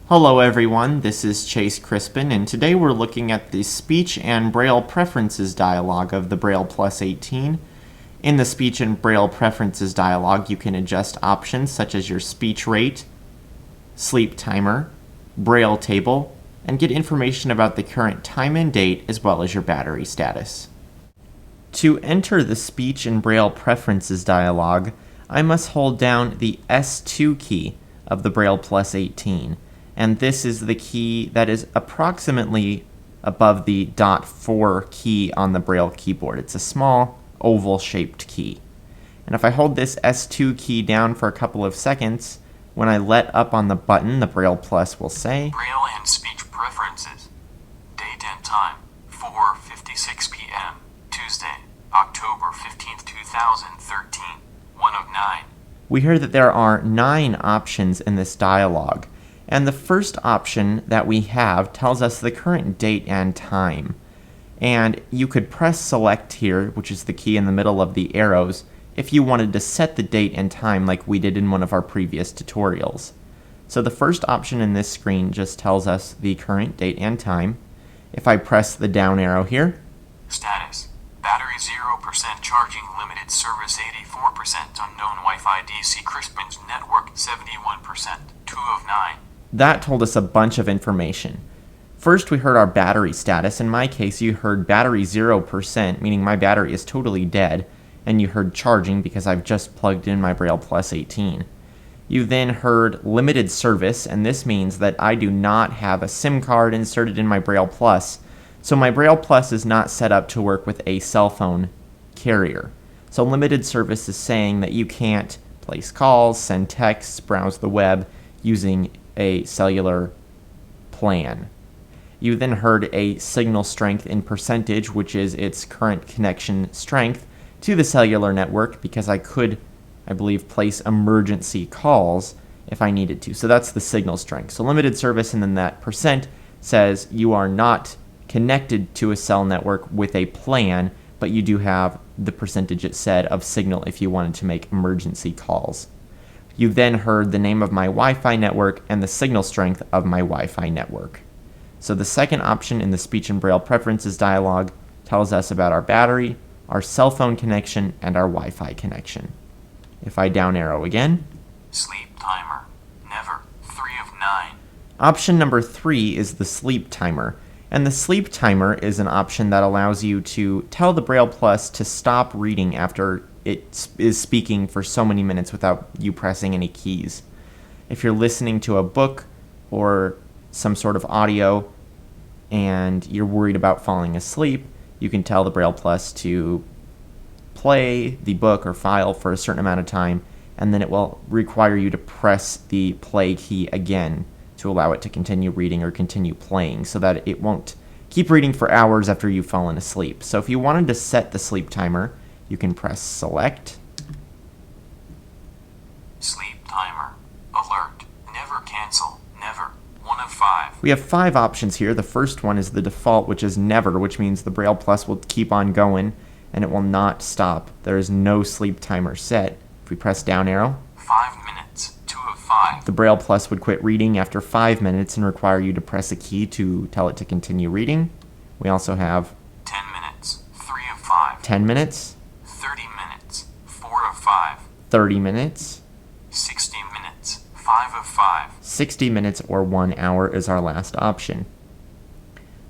Hello everyone, this is Chase Crispin, and today we're looking at the Speech and Braille Preferences dialog of the Braille Plus 18. In the Speech and Braille Preferences dialog, you can adjust options such as your speech rate, sleep timer, Braille table, and get information about the current time and date as well as your battery status. To enter the Speech and Braille Preferences dialog, I must hold down the S2 key of the Braille Plus 18. And this is the key that is approximately above the .4 key on the Braille keyboard. It's a small oval-shaped key. And if I hold this S2 key down for a couple of seconds, when I let up on the button, the Braille Plus will say, Braille and Speech Preferences. Date and time, 4:56 p.m., Tuesday, October 15th, 2013, 1 of 9. We hear that there are 9 options in this dialog. And the first option that we have tells us the current date and time. And you could press select here, which is the key in the middle of the arrows, if you wanted to set the date and time like we did in one of our previous tutorials. So the first option in this screen just tells us the current date and time. If I press the down arrow here, status, battery 0% charging, limited service 84%, unknown Wi-Fi DC Crispin's network 71%, 2 of 9. That told us a bunch of information. First, we heard our battery status. In my case, you heard battery 0%, meaning my battery is totally dead, and you heard charging because I've just plugged in my Braille Plus 18. You then heard limited service, and this means that I do not have a SIM card inserted in my Braille Plus, so my Braille Plus is not set up to work with a cell phone carrier. So limited service is saying that you can't place calls, send texts, browse the web using a cellular plan. You then heard a signal strength in percentage, which is its current connection strength to the cellular network, because I could, I believe, place emergency calls if I needed to. So that's the signal strength. So limited service, and then that percent says you are not connected to a cell network with a plan, but you do have the percentage it said of signal if you wanted to make emergency calls. You then heard the name of my Wi-Fi network and the signal strength of my Wi-Fi network. So the second option in the Speech and Braille Preferences dialog tells us about our battery, our cell phone connection, and our Wi-Fi connection. If I down arrow again, sleep timer, never, 3 of 9. Option number 3 is the sleep timer. And the sleep timer is an option that allows you to tell the Braille Plus to stop reading after it is speaking for so many minutes without you pressing any keys. If you're listening to a book or some sort of audio and you're worried about falling asleep, you can tell the Braille Plus to play the book or file for a certain amount of time, and then it will require you to press the play key again to allow it to continue reading or continue playing, so that it won't keep reading for hours after you've fallen asleep. So if you wanted to set the sleep timer, you can press select. Sleep timer, alert, never cancel, never, 1 of 5. We have 5 options here. The first one is the default, which is never, which means the Braille Plus will keep on going and it will not stop. There is no sleep timer set. If we press down arrow, 5 minutes, 2 of 5. The Braille Plus would quit reading after 5 minutes and require you to press a key to tell it to continue reading. We also have 10 minutes, 3 of 5. 10 minutes, 30 minutes, 4 of 5. 30 minutes, 60 minutes, 5 of 5. 60 minutes, or 1 hour is our last option.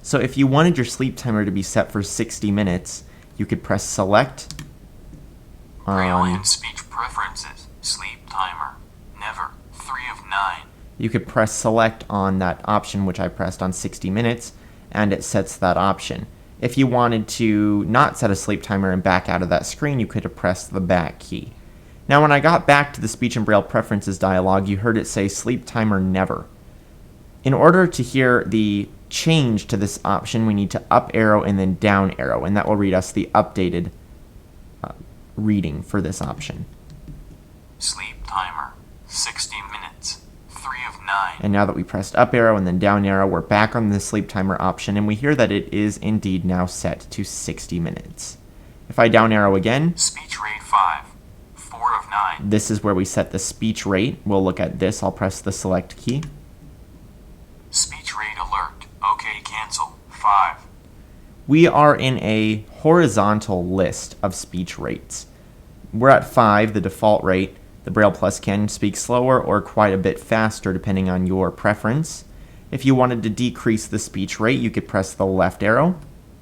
So if you wanted your sleep timer to be set for 60 minutes, you could press select Braille and Speech Preferences, sleep timer, never, 3 of 9. You could press select on that option, which I pressed on 60 minutes, and it sets that option. If you wanted to not set a sleep timer and back out of that screen, you could have pressed the back key. Now, when I got back to the Speech and Braille Preferences dialog, you heard it say sleep timer never. In order to hear the change to this option, we need to up arrow and then down arrow, and that will read us the updated reading for this option. Sleep timer, 60 minutes, 3 of 9. And now that we pressed up arrow and then down arrow, we're back on the sleep timer option, and we hear that it is indeed now set to 60 minutes. If I down arrow again, speech rate 5, 4 of 9. This is where we set the speech rate. We'll look at this. I'll press the select key. Speech rate alert. OK, cancel. 5. We are in a horizontal list of speech rates. We're at 5, the default rate. The Braille Plus can speak slower or quite a bit faster depending on your preference. If you wanted to decrease the speech rate, you could press the left arrow.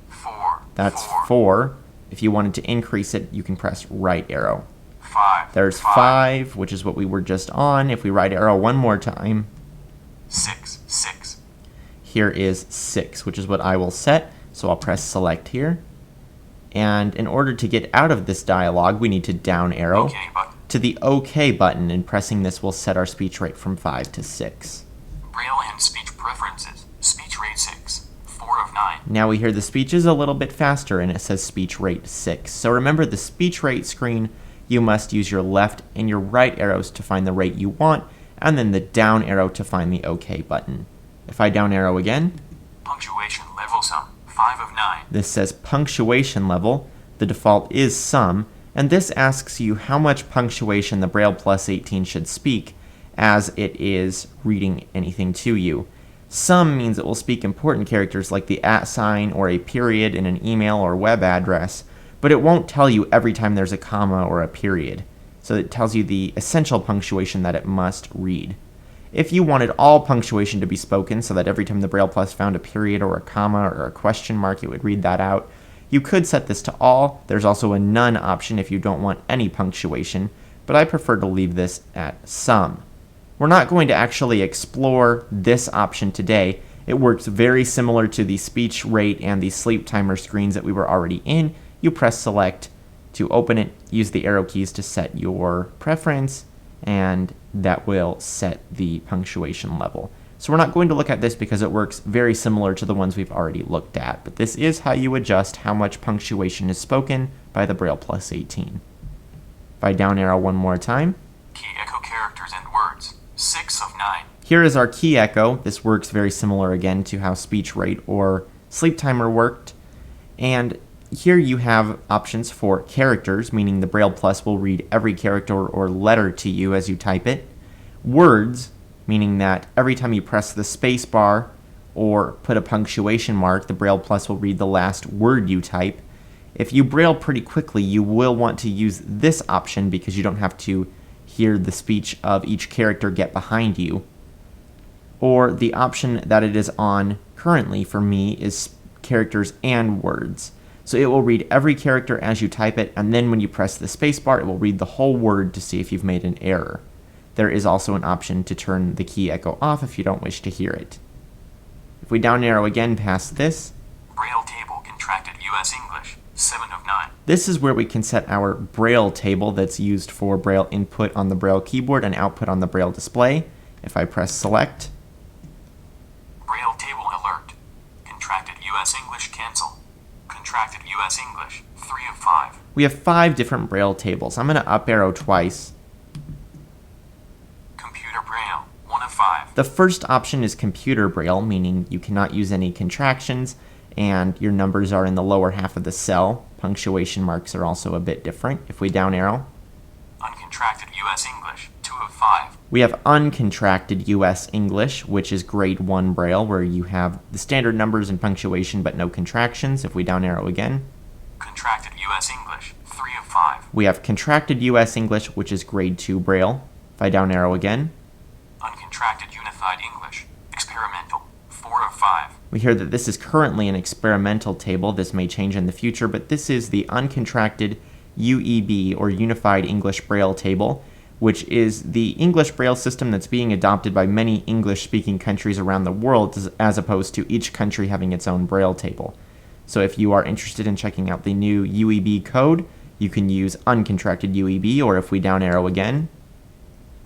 4. That's 4. If you wanted to increase it, you can press right arrow. 5. There's 5, which is what we were just on. If we right arrow one more time, 6. here is 6, which is what I will set. So I'll press select here. And in order to get out of this dialog, we need to down arrow OK button. to the OK button, and pressing this will set our speech rate from 5 to 6. Braille and speech preferences. Speech rate 6. 4 of 9. Now we hear the speech is a little bit faster, and it says speech rate 6. So remember, the speech rate screen, you must use your left and your right arrows to find the rate you want, and then the down arrow to find the OK button. If I down arrow again, Punctuation level sum. 5 of 9. this says punctuation level. The default is some, and this asks you how much punctuation the Braille Plus 18 should speak as it is reading anything to you. Some means it will speak important characters like the @ sign or a period in an email or web address, but it won't tell you every time there's a comma or a period. So it tells you the essential punctuation that it must read. If you wanted all punctuation to be spoken so that every time the Braille Plus found a period or a comma or a question mark, it would read that out, you could set this to all. There's also a none option if you don't want any punctuation, but I prefer to leave this at some. We're not going to actually explore this option today. It works very similar to the speech rate and the sleep timer screens that we were already in. You press select to open it, use the arrow keys to set your preference, and that will set the punctuation level. So we're not going to look at this because it works very similar to the ones we've already looked at, but this is how you adjust how much punctuation is spoken by the Braille Plus 18. If I down arrow one more time, Key echo characters and words. 6 of 9. here is our key echo. This works very similar again to how speech rate or sleep timer worked. And here you have options for characters, meaning the Braille Plus will read every character or letter to you as you type it. Words, meaning that every time you press the space bar or put a punctuation mark, the Braille Plus will read the last word you type. If you Braille pretty quickly, you will want to use this option because you don't have to hear the speech of each character get behind you. Or the option that it is on currently for me is characters and words. So it will read every character as you type it, and then when you press the spacebar, it will read the whole word to see if you've made an error. There is also an option to turn the key echo off if you don't wish to hear it. If we down arrow again past this, Braille table contracted US English. 7 of 9. this is where we can set our Braille table that's used for Braille input on the Braille keyboard and output on the Braille display. If I press select, Braille table alert. Contracted US English cancel. Contracted US English. 3 of 5. we have 5 different Braille tables. I'm going to up arrow twice. Computer Braille. 1 of 5. The first option is computer Braille, meaning you cannot use any contractions, and your numbers are in the lower half of the cell. Punctuation marks are also a bit different. If we down arrow, Uncontracted US English. 2 of 5. we have uncontracted US English, which is grade 1 Braille, where you have the standard numbers and punctuation but no contractions. If we down arrow again, Contracted US English. 3 of 5. we have contracted US English, which is grade 2 Braille. If I down arrow again, Uncontracted Unified English. Experimental. 4 of 5. we hear that this is currently an experimental table. This may change in the future, but this is the uncontracted UEB, or Unified English Braille table, which is the English Braille system that's being adopted by many English-speaking countries around the world, as opposed to each country having its own Braille table. So if you are interested in checking out the new UEB code, you can use uncontracted UEB, or if we down arrow again,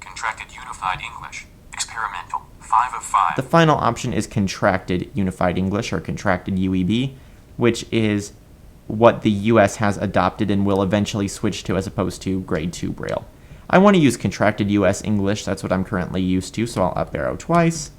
Contracted Unified English. Experimental. 5 of 5. the final option is contracted Unified English, or contracted UEB, which is what the US has adopted and will eventually switch to as opposed to grade 2 Braille. I want to use contracted US English. That's what I'm currently used to, so I'll up arrow twice.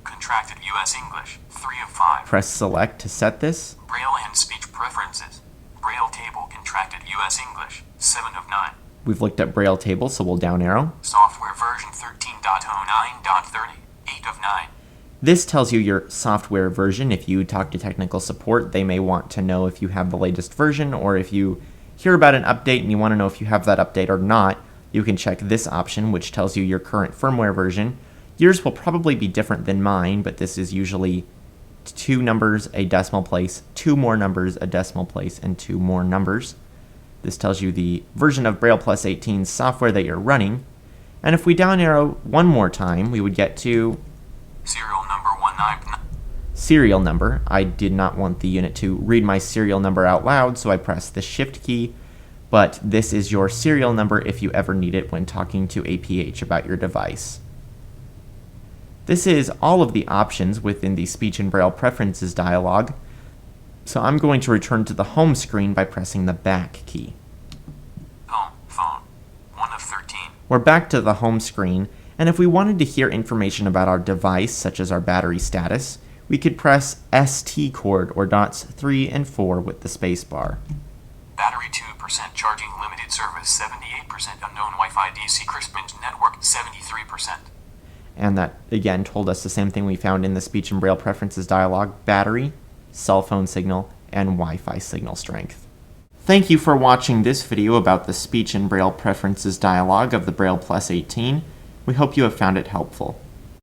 Contracted US English. 3 of 5. Press select to set this. Braille and speech preferences. Braille table contracted US English. 7 of 9. We've looked at Braille tables, so we'll down arrow. Software version 13.09.30. 8 of 9. This tells you your software version. If you talk to technical support, they may want to know if you have the latest version, or if you hear about an update and you want to know if you have that update or not, you can check this option, which tells you your current firmware version. Yours will probably be different than mine, but this is usually 2 numbers, a decimal place, 2 more numbers, a decimal place, and 2 more numbers. This tells you the version of Braille Plus 18 software that you're running. And if we down arrow one more time, we would get to Serial number 19. serial number. I did not want the unit to read my serial number out loud, so I pressed the Shift key. But this is your serial number if you ever need it when talking to APH about your device. This is all of the options within the Speech and Braille Preferences dialog. So I'm going to return to the home screen by pressing the back key. Home. Phone. 1 of 13. We're back to the home screen, and if we wanted to hear information about our device, such as our battery status, we could press ST chord or dots 3 and 4 with the space bar. Battery 2% charging, limited service 78%, unknown Wi-Fi DC Crispin network 73%. And that, again, told us the same thing we found in the Speech and Braille Preferences dialog: battery, cell phone signal, and Wi-Fi signal strength. Thank you for watching this video about the Speech and Braille Preferences dialog of the Braille Plus 18. We hope you have found it helpful.